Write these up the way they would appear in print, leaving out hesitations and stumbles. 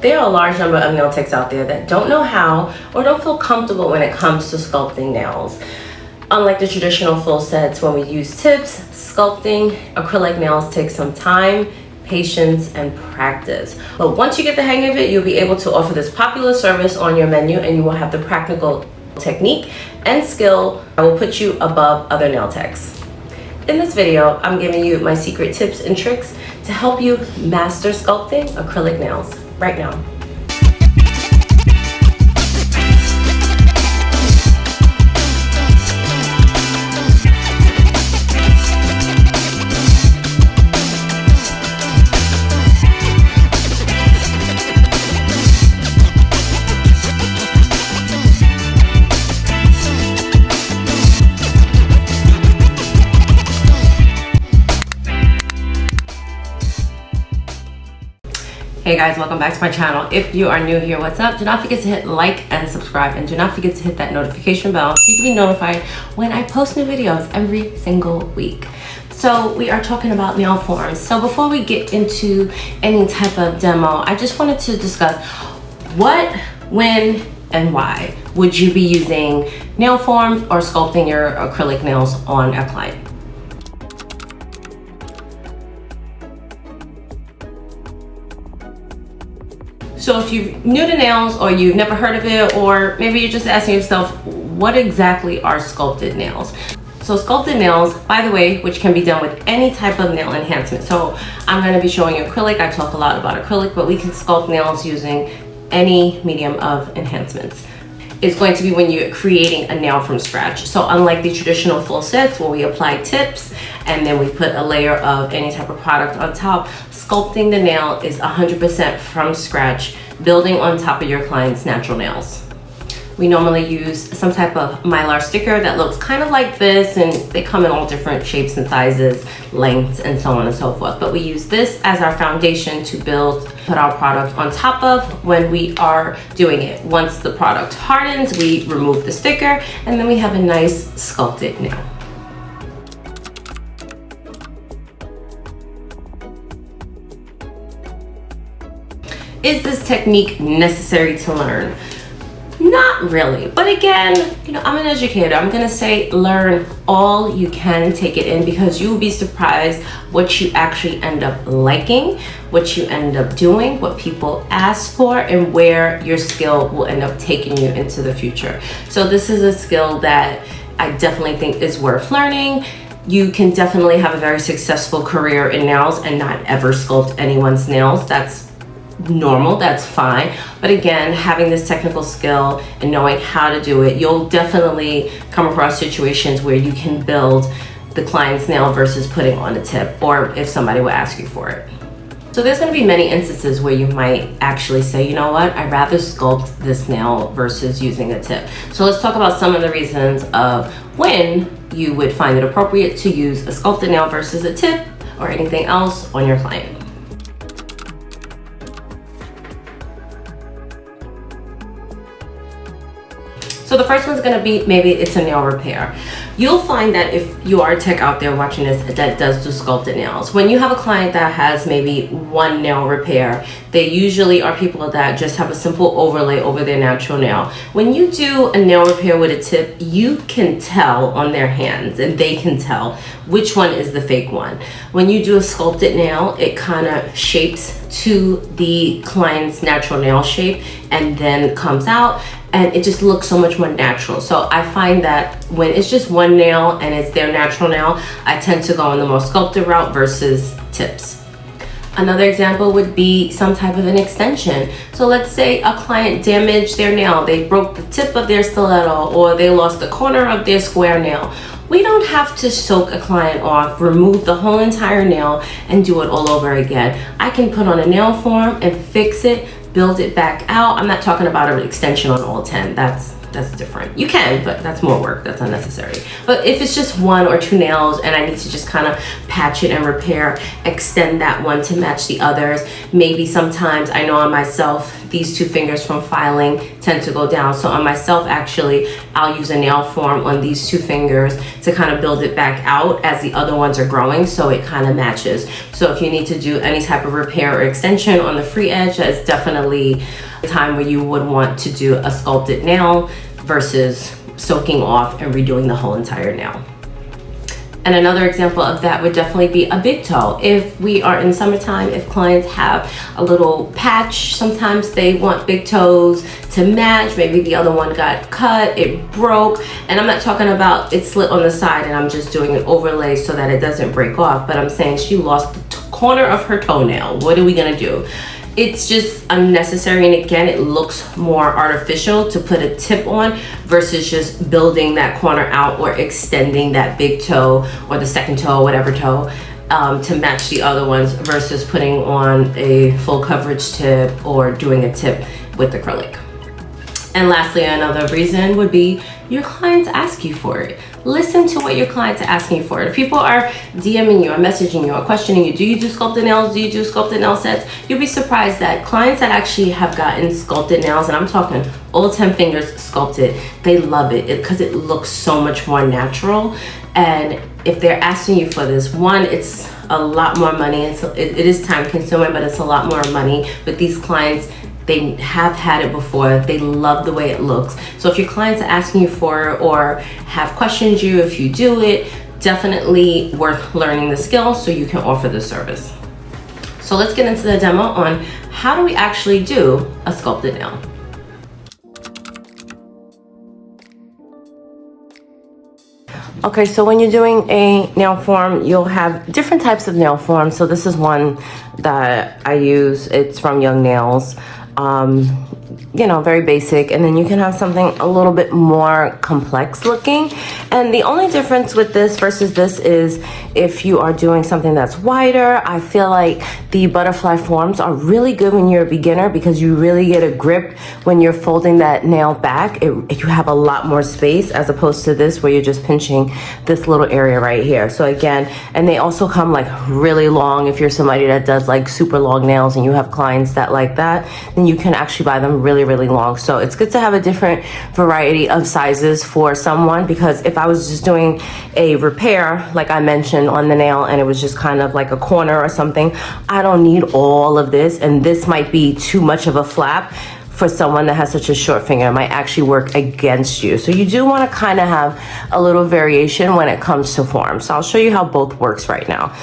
There are a large number of nail techs out there that don't know how or don't feel comfortable when it comes to sculpting nails. Unlike the traditional full sets, when we use tips, sculpting acrylic nails takes some time, patience, and practice. But once you get the hang of it, you'll be able to offer this popular service on your menu, and you will have the practical technique and skill that will put you above other nail techs. In this video, I'm giving you my secret tips and tricks to help you master sculpting acrylic nails right now. Hey guys, welcome back to my channel. If you are new here, what's up? Do not forget to hit like and subscribe, and do not forget to hit that notification bell so you can be notified when I post new videos every single week. So we are talking about nail forms. So before we get into any type of demo, I just wanted to discuss what, when, and why would you be using nail forms or sculpting your acrylic nails on a client. So if you're new to nails or you've never heard of it, or maybe you're just asking yourself, what exactly are sculpted nails? So sculpted nails, by the way, which can be done with any type of nail enhancement. So I'm going to be showing you acrylic. I talk a lot about acrylic, but we can sculpt nails using any medium of enhancements. It's going to be when you're creating a nail from scratch. So unlike the traditional full sets where we apply tips and then we put a layer of any type of product on top, sculpting the nail is 100% from scratch, building on top of your client's natural nails. We normally use some type of mylar sticker that looks kind of like this, and they come in all different shapes and sizes, lengths, and so on and so forth. But we use this as our foundation to put our product on top of when we are doing it. Once the product hardens, we remove the sticker, and then we have a nice sculpted nail. Is this technique necessary to learn? Not really, but again, I'm an educator. I'm gonna say learn all you can, take it in, because you will be surprised what you actually end up liking, what you end up doing, what people ask for, and where your skill will end up taking you into the future. So this is a skill that I definitely think is worth learning. You can definitely have a very successful career in nails and not ever sculpt anyone's nails. That's normal, that's fine. But again, having this technical skill and knowing how to do it, you'll definitely come across situations where you can build the client's nail versus putting on a tip, or if somebody will ask you for it. So there's going to be many instances where you might actually say, you know what, I'd rather sculpt this nail versus using a tip. So let's talk about some of the reasons of when you would find it appropriate to use a sculpted nail versus a tip or anything else on your client. So the first one's gonna be, maybe it's a nail repair. You'll find that if you are a tech out there watching this that does do sculpted nails, when you have a client that has maybe one nail repair, they usually are people that just have a simple overlay over their natural nail. When you do a nail repair with a tip, you can tell on their hands, and they can tell which one is the fake one. When you do a sculpted nail, it kind of shapes to the client's natural nail shape and then comes out, and it just looks so much more natural. So I find that when it's just one nail and it's their natural nail, I tend to go on the more sculpted route versus tips. Another example would be some type of an extension. So let's say a client damaged their nail. They broke the tip of their stiletto, or they lost the corner of their square nail. We don't have to soak a client off, remove the whole entire nail, and do it all over again. I can put on a nail form and fix it, build it back out. I'm not talking about an extension on all 10. That's that's different. You can, but that's more work, that's unnecessary. But if it's just 1 or 2 nails and I need to just kind of patch it and repair, extend that one to match the others. Maybe sometimes, I know on myself, these 2 fingers from filing tend to go down. So on myself, actually, I'll use a nail form on these 2 fingers to kind of build it back out as the other ones are growing, so it kind of matches. So if you need to do any type of repair or extension on the free edge, that's definitely a time where you would want to do a sculpted nail versus soaking off and redoing the whole entire nail. And another example of that would definitely be a big toe. If we are in summertime, if clients have a little patch, sometimes they want big toes to match. Maybe the other one got cut, it broke. And I'm not talking about it slit on the side and I'm just doing an overlay so that it doesn't break off, but I'm saying she lost the corner of her toenail. What are we gonna do? It's just unnecessary, and again, it looks more artificial to put a tip on versus just building that corner out or extending that big toe or the second toe, whatever toe, to match the other ones versus putting on a full coverage tip or doing a tip with acrylic. And lastly, another reason would be your clients ask you for it. Listen to what your clients are asking for. If people are DMing you or messaging you or questioning you, do you do sculpted nails? Do you do sculpted nail sets? You'll be surprised that clients that actually have gotten sculpted nails, and I'm talking all 10 fingers sculpted, they love it because it looks so much more natural. And if they're asking you for this, one, it's a lot more money. It is time consuming, but it's a lot more money. But these clients, they have had it before. They love the way it looks. So if your clients are asking you for it or have questioned you if you do it, definitely worth learning the skill so you can offer the service. So let's get into the demo on how do we actually do a sculpted nail. Okay, so when you're doing a nail form, you'll have different types of nail forms. So this is one that I use. It's from Young Nails. You know, very basic, and then you can have something a little bit more complex looking. And the only difference with this versus this is if you are doing something that's wider, I feel like the butterfly forms are really good when you're a beginner because you really get a grip when you're folding that nail back. You have a lot more space as opposed to this where you're just pinching this little area right here. So again, and they also come like really long. If you're somebody that does like super long nails and you have clients that like that, then you can actually buy them really long. So it's good to have a different variety of sizes for someone, because if I was just doing a repair, like I mentioned on the nail, and it was just kind of like a corner or something, I don't need all of this, and this might be too much of a flap for someone that has such a short finger. It might actually work against you. So you do want to kind of have a little variation when it comes to form. So I'll show you how both works right now.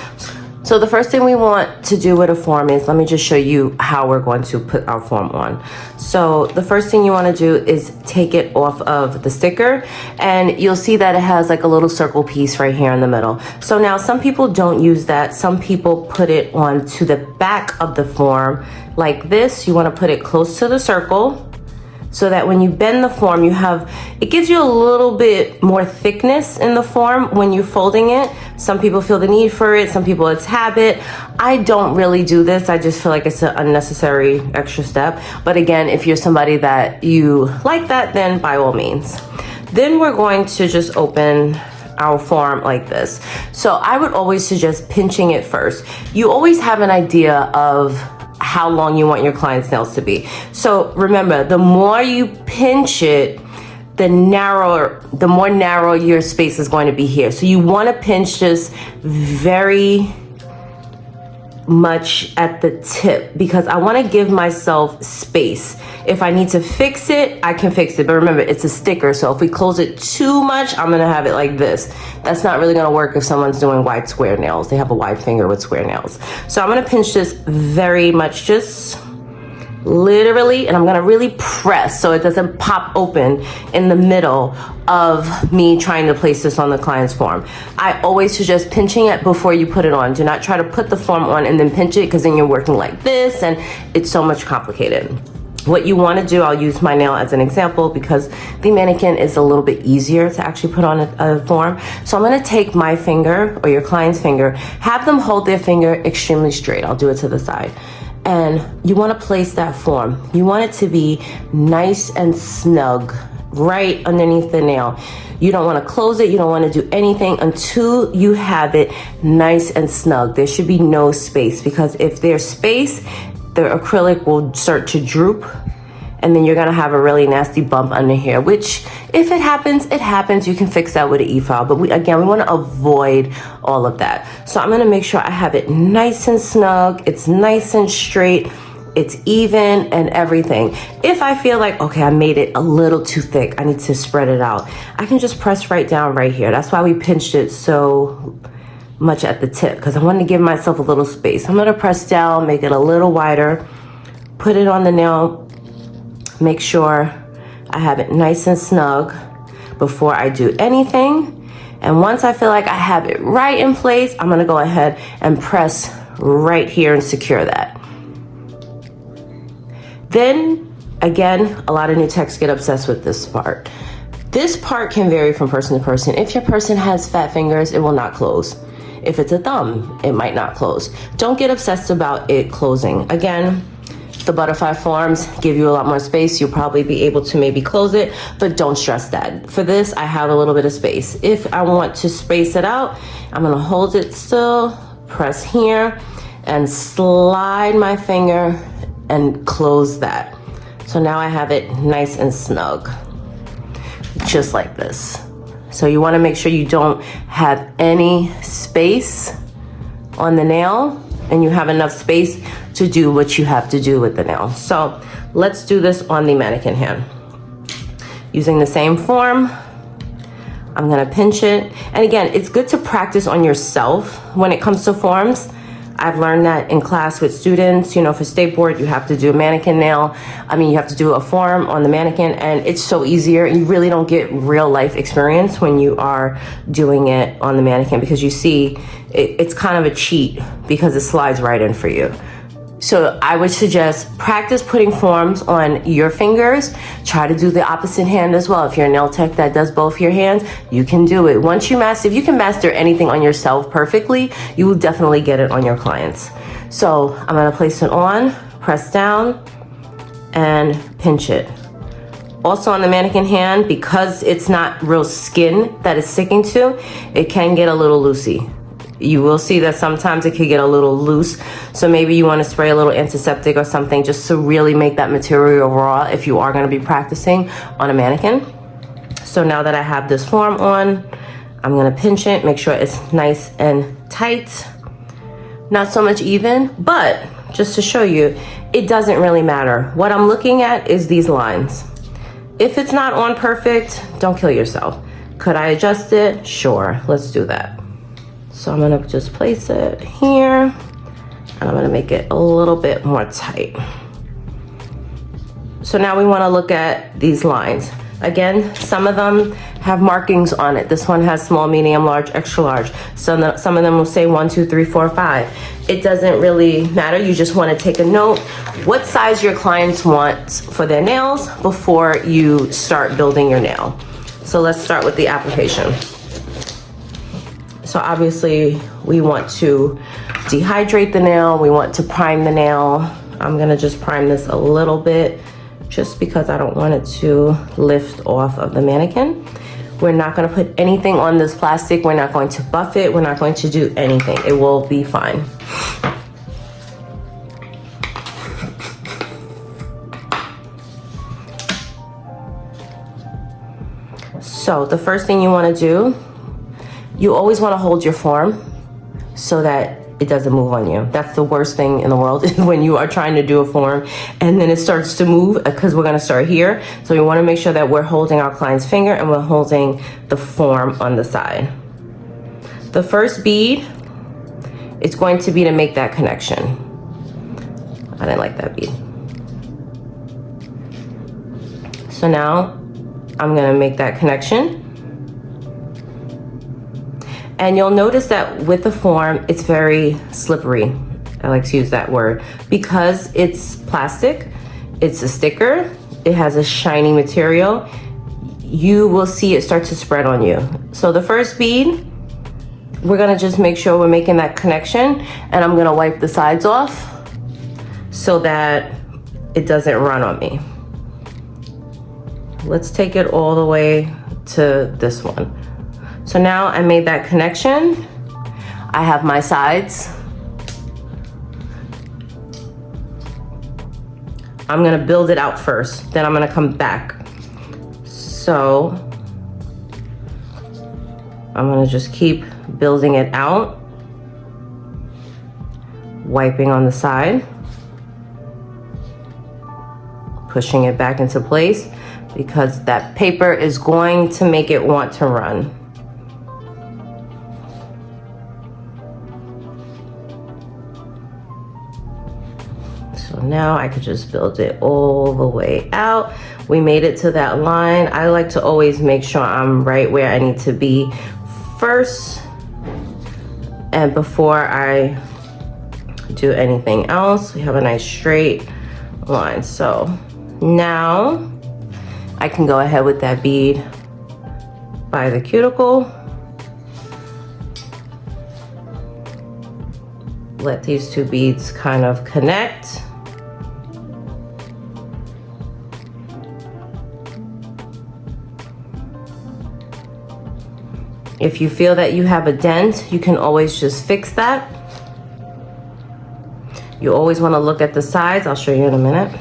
So the first thing we want to do with a form is, let me just show you how we're going to put our form on. So the first thing you want to do is take it off of the sticker, and you'll see that it has like a little circle piece right here in the middle. So now some people don't use that. Some people put it onto the back of the form like this. You want to put it close to the circle, so that when you bend the form, it gives you a little bit more thickness in the form when you're folding it. Some people feel the need for it. Some people, it's habit. I don't really do this. I just feel like it's an unnecessary extra step. But again, if you're somebody that you like that, then by all means. Then we're going to just open our form like this. So I would always suggest pinching it first. You always have an idea of how long you want your client's nails to be. So remember, the more you pinch it, the more narrow your space is going to be here. So you want to pinch this very much at the tip, because I want to give myself space. If I need to fix it, I can fix it. But remember, it's a sticker. So if we close it too much, I'm going to have it like this. That's not really going to work if someone's doing wide square nails. They have a wide finger with square nails. So I'm going to pinch this very much, just literally, and I'm going to really press so it doesn't pop open in the middle of me trying to place this on the client's form. I always suggest pinching it before you put it on. Do not try to put the form on and then pinch it, because then you're working like this and it's so much complicated. What you want to do, I'll use my nail as an example because the mannequin is a little bit easier to actually put on a form. So I'm going to take my finger or your client's finger, have them hold their finger extremely straight. I'll do it to the side. And you want to place that form. You want it to be nice and snug right underneath the nail. You don't want to close it. You don't want to do anything until you have it nice and snug. There should be no space, because if there's space, the acrylic will start to droop, and then you're gonna have a really nasty bump under here, which if it happens, it happens. You can fix that with an e-file, but we wanna avoid all of that. So I'm gonna make sure I have it nice and snug, it's nice and straight, it's even and everything. If I feel like, okay, I made it a little too thick, I need to spread it out, I can just press right down right here. That's why we pinched it so much at the tip, because I wanted to give myself a little space. I'm gonna press down, make it a little wider, put it on the nail, make sure I have it nice and snug before I do anything. And once I feel like I have it right in place, I'm gonna go ahead and press right here and secure that. Then, again, a lot of new techs get obsessed with this part. This part can vary from person to person. If your person has fat fingers, it will not close. If it's a thumb, it might not close. Don't get obsessed about it closing. Again, the butterfly forms give you a lot more space. You'll probably be able to maybe close it, but don't stress that. For this, I have a little bit of space. If I want to space it out, I'm gonna hold it still, press here, and slide my finger and close that. So now I have it nice and snug, just like this. So you wanna make sure you don't have any space on the nail, and you have enough space to do what you have to do with the nail. So let's do this on the mannequin hand. Using the same form, I'm gonna pinch it. And again, it's good to practice on yourself when it comes to forms. I've learned that in class with students, you know, for state board, you have to do a mannequin nail. You have to do a form on the mannequin, and it's so easier. You really don't get real life experience when you are doing it on the mannequin, because you see, it's kind of a cheat because it slides right in for you. So I would suggest practice putting forms on your fingers. Try to do the opposite hand as well. If you're a nail tech that does both your hands, you can do it. Once you master, if you can master anything on yourself perfectly, you will definitely get it on your clients. So I'm gonna place it on, press down, and pinch it. Also on the mannequin hand, because it's not real skin that it's sticking to, it can get a little loosey. You will see that sometimes it could get a little loose. So maybe you want to spray a little antiseptic or something just to really make that material raw if you are going to be practicing on a mannequin. So now that I have this form on, I'm going to pinch it, make sure it's nice and tight. Not so much even, but just to show you, it doesn't really matter. What I'm looking at is these lines. If it's not on perfect, don't kill yourself. Could I adjust it? Sure, let's do that. So I'm gonna just place it here, and I'm gonna make it a little bit more tight. So now we wanna look at these lines. Again, some of them have markings on it. This one has small, medium, large, extra large. Some of them will say 1, 2, 3, 4, 5. It doesn't really matter. You just wanna take a note what size your clients want for their nails before you start building your nail. So let's start with the application. So obviously we want to dehydrate the nail. We want to prime the nail. I'm gonna just prime this a little bit just because I don't want it to lift off of the mannequin. We're not gonna put anything on this plastic. We're not going to buff it. We're not going to do anything. It will be fine. So the first thing you wanna do, you always want to hold your form so that it doesn't move on you. That's the worst thing in the world is when you are trying to do a form and then it starts to move, because we're going to start here. So we want to make sure that we're holding our client's finger and we're holding the form on the side. The first bead is going to be to make that connection. I didn't like that bead. So now I'm going to make that connection. And you'll notice that with the form, it's very slippery. I like to use that word because it's plastic, it's a sticker, it has a shiny material. You will see it start to spread on you. So the first bead, we're gonna just make sure we're making that connection, and I'm gonna wipe the sides off so that it doesn't run on me. let's take it all the way to this one. So now I made that connection. I have my sides. I'm gonna build it out first, then I'm gonna come back. So I'm gonna just keep building it out, wiping on the side, pushing it back into place because that paper is going to make it want to run. So now I could just build it all the way out. We made it to that line. I like to always make sure I'm right where I need to be first and before I do anything else. We have a nice straight line. So now I can go ahead with that bead by the cuticle. Let these two beads kind of connect. If you feel that you have a dent, you can always just fix that. You always want to look at the sides. I'll show you in a minute.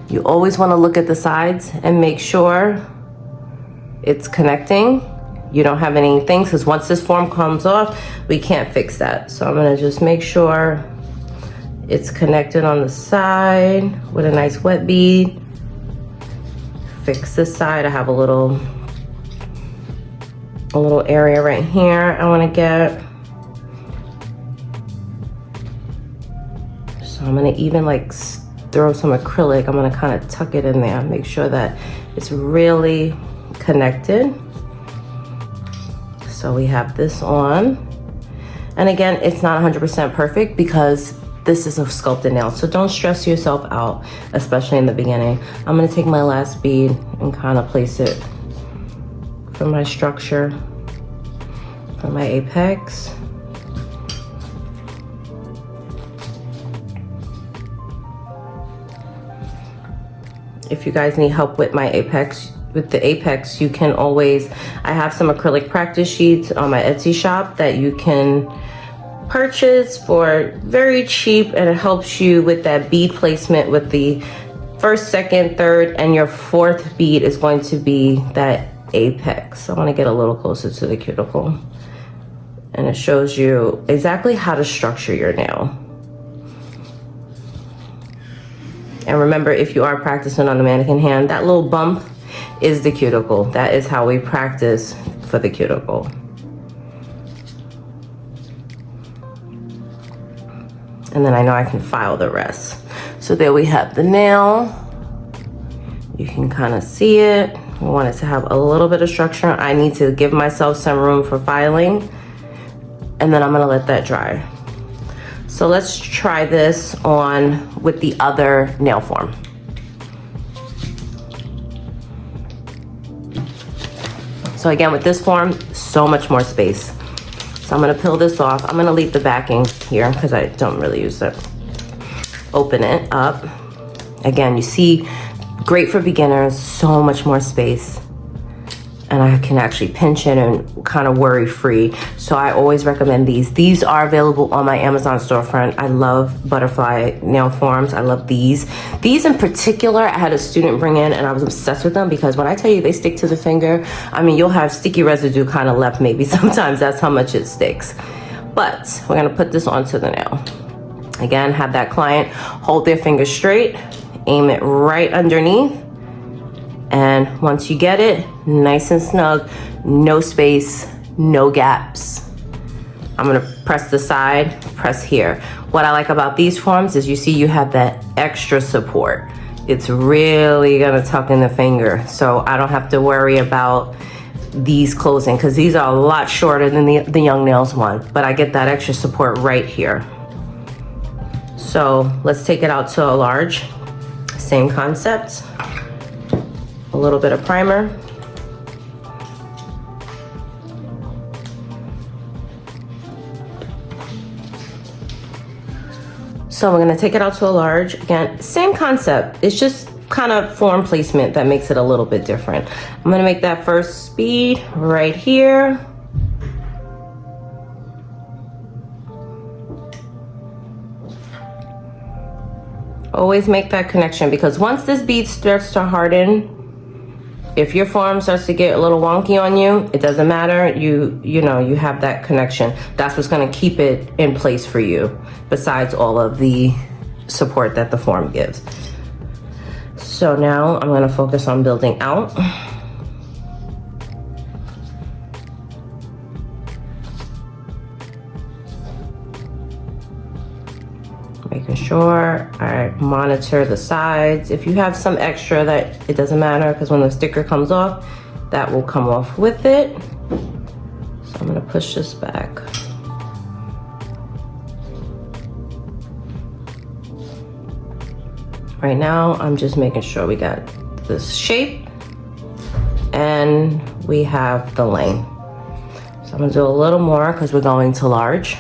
You always want to look at the sides and make sure it's connecting. You don't have anything, because once this form comes off, we can't fix that. So I'm going to just make sure it's connected on the side with a nice wet bead. Fix this side. I have a little area right here I want to get. So I'm going to even like throw some acrylic. I'm going to kind of tuck it in there, make sure that it's really connected. So we have this on. And again, it's not 100% perfect because this is a sculpted nail. So don't stress yourself out, especially in the beginning. I'm going to take my last bead and kind of place it for my structure, for my apex. If you guys need help with my apex, you can always, I have some acrylic practice sheets on my Etsy shop that you can purchase for very cheap, and it helps you with that bead placement with the first, second, third, and your fourth bead is going to be that apex. I want to get a little closer to the cuticle, and it shows you exactly how to structure your nail. And remember, if you are practicing on the mannequin hand, that little bump is the cuticle. That is how we practice for the cuticle. And then I know I can file the rest. So there we have the nail. You can kind of see it. I want it to have a little bit of structure. I need to give myself some room for filing, and then I'm gonna let that dry. So let's try this on with the other nail form. So again, with this form, so much more space. So I'm gonna peel this off. I'm gonna leave the backing here because I don't really use it. Open it up. Again, you see, great for beginners, so much more space. And I can actually pinch it and kind of worry free. So I always recommend these. These are available on my Amazon storefront. I love butterfly nail forms. I love these. These in particular, I had a student bring in and I was obsessed with them because when I tell you they stick to the finger, I mean, you'll have sticky residue kind of left maybe sometimes. That's how much it sticks. But we're gonna put this onto the nail. Again, have that client hold their finger straight, aim it right underneath. And once you get it, nice and snug, no space, no gaps. I'm gonna press the side, press here. What I like about these forms is you see you have that extra support. It's really gonna tuck in the finger. So I don't have to worry about these closing because these are a lot shorter than the Young Nails one, but I get that extra support right here. So let's take it out to a large, same concept. A little bit of primer. So we're gonna take it out to a large. Again, same concept. It's just kind of form placement that makes it a little bit different. I'm gonna make that first speed right here. Always make that connection, because once this bead starts to harden, if your form starts to get a little wonky on you, it doesn't matter. You know, you have that connection. That's what's gonna keep it in place for you, besides all of the support that the form gives. So now I'm gonna focus on building out. Making sure I monitor the sides. If you have some extra, that it doesn't matter, because when the sticker comes off, that will come off with it. So I'm gonna push this back. Right now, I'm just making sure we got this shape and we have the length. So I'm gonna do a little more because we're going to large.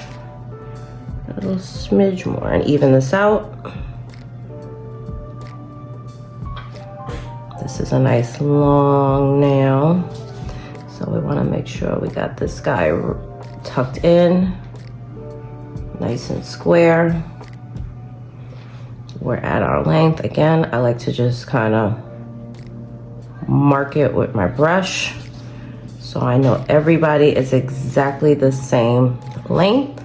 A little smidge more and even this out. This is a nice long nail. So we wanna make sure we got this guy tucked in, nice and square. We're at our length. Again, I like to just kind of mark it with my brush so I know everybody is exactly the same length.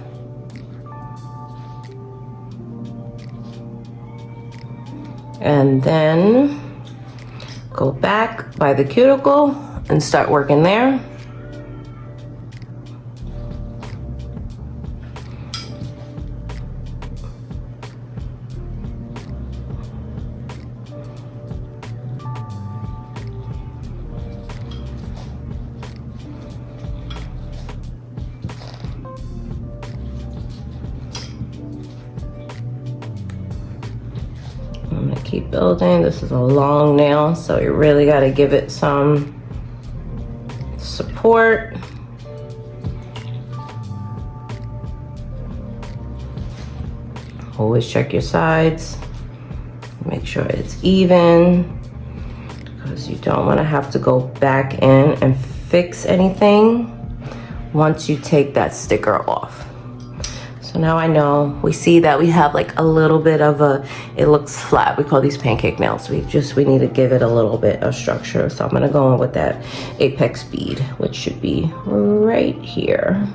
And then go back by the cuticle and start working there. I'm gonna keep building. This is a long nail, so you really gotta give it some support. Always check your sides. Make sure it's even, because you don't wanna have to go back in and fix anything once you take that sticker off. So now I know, we see that we have like a little bit of it looks flat. We call these pancake nails. We need to give it a little bit of structure. So I'm gonna go in with that apex bead, which should be right here.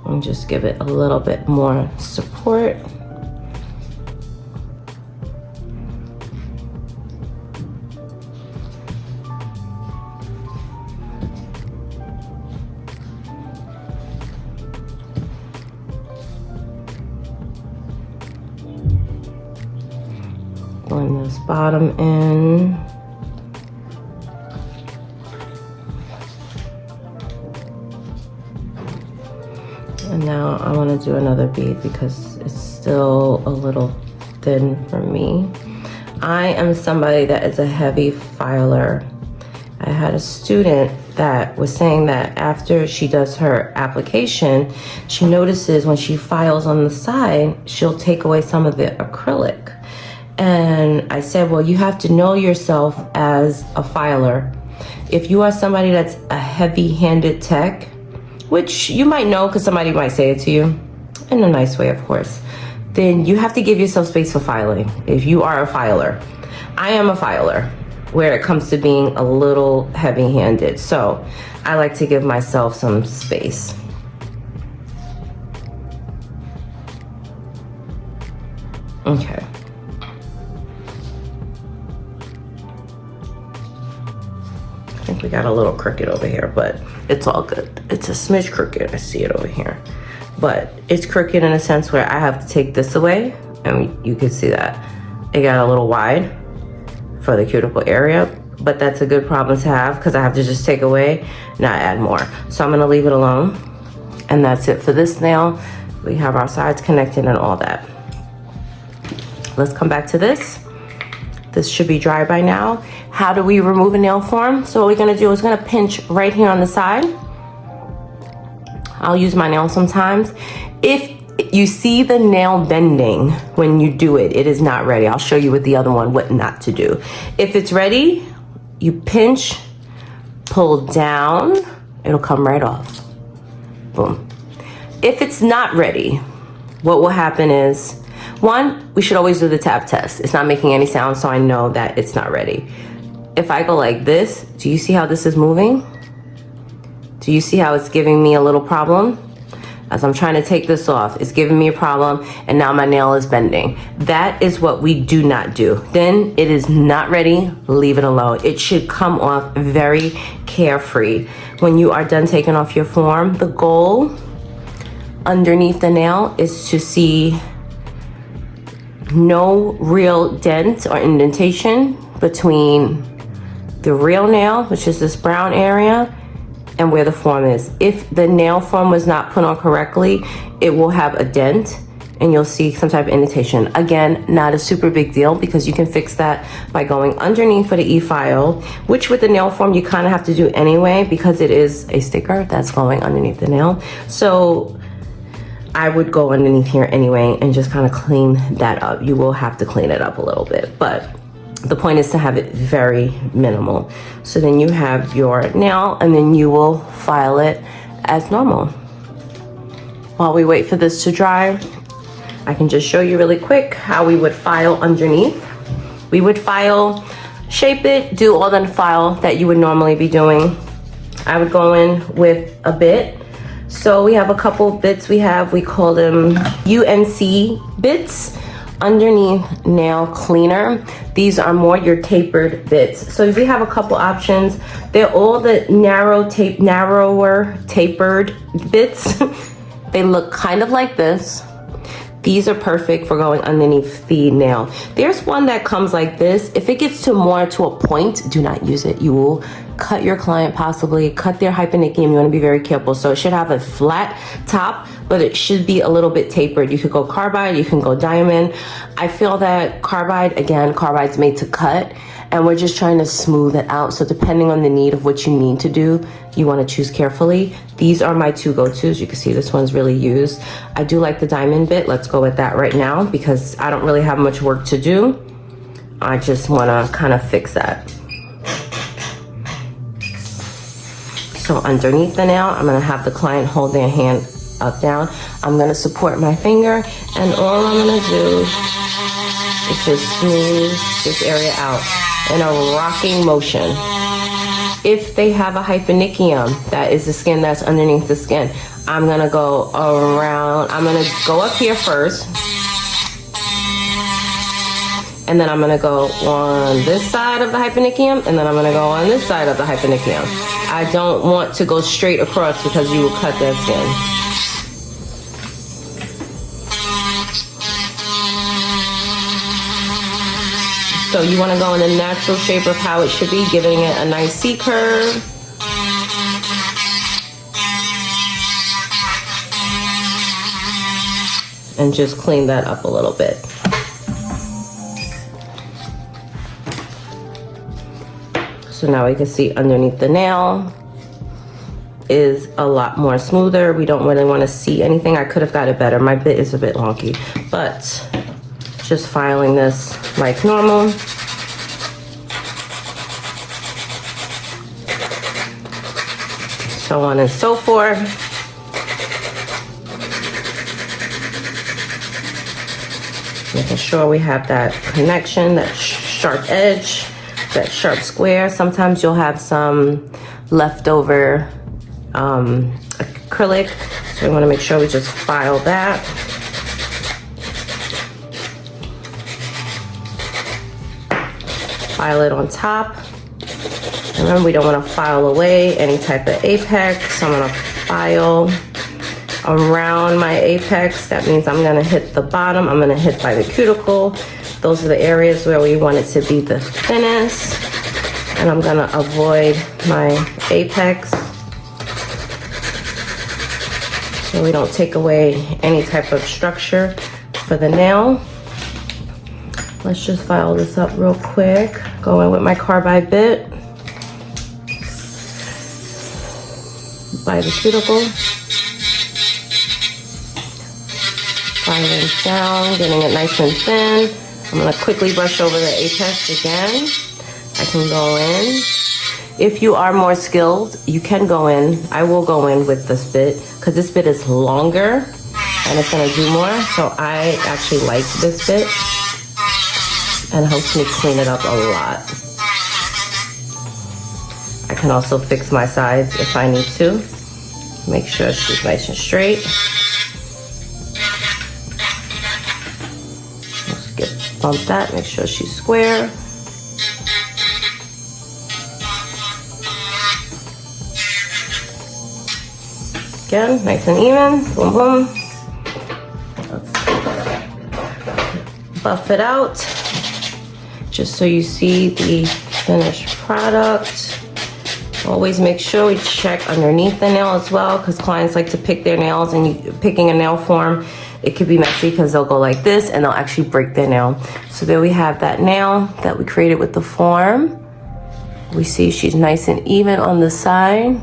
And just give it a little bit more support. Blend this bottom in. And now I want to do another bead because it's still a little thin for me. I am somebody that is a heavy filer. I had a student that was saying that after she does her application, she notices when she files on the side, she'll take away some of the acrylic. And I said, well, you have to know yourself as a filer. If you are somebody that's a heavy-handed tech, which you might know because somebody might say it to you, in a nice way, of course, then you have to give yourself space for filing. If you are a filer, I am a filer where it comes to being a little heavy-handed. So I like to give myself some space. Okay. I think we got a little crooked over here, but it's all good. It's a smidge crooked. I see it over here. But it's crooked in a sense where I have to take this away, and you can see that. It got a little wide for the cuticle area, but that's a good problem to have because I have to just take away, not add more. So I'm gonna leave it alone. And that's it for this nail. We have our sides connected and all that. Let's come back to this. This should be dry by now. How do we remove a nail form? So what we're gonna do is gonna pinch right here on the side. I'll use my nail sometimes. If If you see the nail bending when you do it, it is not ready. I'll show you with the other one what not to do. If it's ready, you pinch, pull down, it'll come right off. Boom. If it's not ready, what will happen is, one, we should always do the tap test. It's not making any sound, so I know that it's not ready. If I go like this, do you see how this is moving? Do you see how it's giving me a little problem? As I'm trying to take this off, it's giving me a problem, and now my nail is bending. That is what we do not do. Then it is not ready, leave it alone. It should come off very carefree. When you are done taking off your form, the goal underneath the nail is to see no real dent or indentation between the real nail, which is this brown area, and where the form is. If the nail form was not put on correctly, it will have a dent and you'll see some type of indentation. Again, not a super big deal because you can fix that by going underneath for the e-file, which with the nail form you kind of have to do anyway because it is a sticker that's going underneath the nail. So I would go underneath here anyway and just kind of clean that up. You will have to clean it up a little bit, but the point is to have it very minimal. So then you have your nail and then you will file it as normal. While we wait for this to dry, I can just show you really quick how we would file underneath. We would file, shape it, do all the file that you would normally be doing. I would go in with a bit. So we have a couple bits we call them UNC bits. Underneath nail cleaner, these are more your tapered bits. So if you have a couple options, they're all the narrower tapered bits. They look kind of like this. These are perfect for going underneath the nail. There's one that comes like this. If it gets to more to a point, do not use it. You will cut your client, possibly cut their hyponychium. You want to be very careful. So it should have a flat top, but it should be a little bit tapered. You could go carbide, you can go diamond. I feel that carbide, again, carbide's made to cut, and we're just trying to smooth it out. So depending on the need of what you need to do, you want to choose carefully. These are my two go-tos. You can see this one's really used. I do like the diamond bit. Let's go with that right now because I don't really have much work to do. I just want to kind of fix that. So underneath the nail, I'm going to have the client hold their hand up, down. I'm going to support my finger, and all I'm going to do is just smooth this area out in a rocking motion. If they have a hyponychium, that is the skin that's underneath the skin, I'm going to go around. I'm going to go up here first, and then I'm going to go on this side of the hyponychium, and then I'm going to go on this side of the hyponychium. I don't want to go straight across because you will cut that skin. So you want to go in the natural shape of how it should be, giving it a nice C curve. And just clean that up a little bit. So now we can see underneath the nail is a lot more smoother. We don't really want to see anything. I could have got it better. My bit is a bit wonky, but just filing this like normal. So on and so forth. Making sure we have that connection, that sharp edge, that sharp square. Sometimes you'll have some leftover acrylic, so we want to make sure we just file that. File it on top. Remember, we don't want to file away any type of apex. So I'm going to file around my apex. That means I'm going to hit the bottom. I'm going to hit by the cuticle. Those are the areas where we want it to be the thinnest. And I'm going to avoid my apex so we don't take away any type of structure for the nail. Let's just file this up real quick. Go in with my carbide bit by the cuticle. filing down, getting it nice and thin. I'm gonna quickly brush over the apex again. I can go in. If you are more skilled, you can go in. I will go in with this bit because this bit is longer and it's gonna do more. So I actually like this bit and helps me clean it up a lot. I can also fix my sides if I need to. Make sure she's nice and straight. Let's bump that, make sure she's square. Again, nice and even, boom, boom. Buff it out, just so you see the finished product. Always make sure we check underneath the nail as well, because clients like to pick their nails, and picking a nail form, it could be messy because they'll go like this and they'll actually break their nail. So there we have that nail that we created with the form. We see she's nice and even on the side.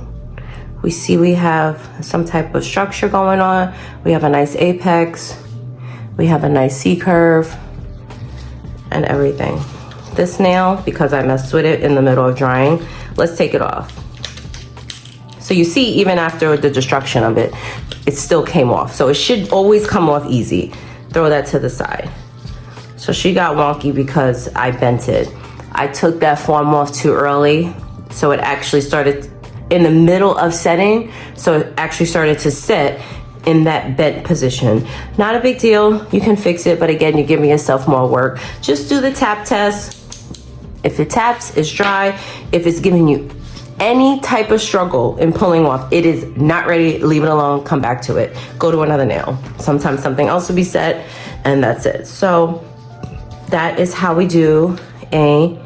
We see we have some type of structure going on. We have a nice apex. We have a nice C-curve and everything. This nail, because I messed with it in the middle of drying, let's take it off. So you see, even after the destruction of it, it still came off. So it should always come off easy. Throw that to the side. So she got wonky because I bent it. I took that form off too early, so it actually started in the middle of setting, so it actually started to set in that bent position. Not a big deal, you can fix it, but again, you're giving yourself more work. Just do the tap test. If it taps, it's dry. If it's giving you any type of struggle in pulling off, it is not ready, leave it alone, come back to it. Go to another nail. Sometimes something else will be set, and that's it. So that is how we do a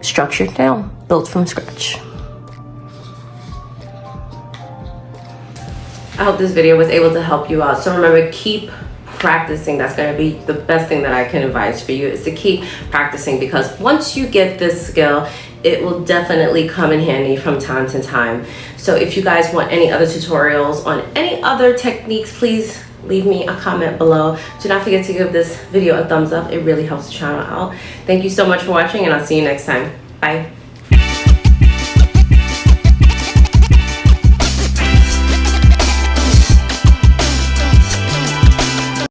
structured nail built from scratch. I hope this video was able to help you out. So remember, keep practicing. That's going to be the best thing that I can advise for you, is to keep practicing, because once you get this skill, it will definitely come in handy from time to time. So if you guys want any other tutorials on any other techniques, please leave me a comment below. Do not forget to give this video a thumbs up. It really helps the channel out. Thank you so much for watching, and I'll see you next time. Bye.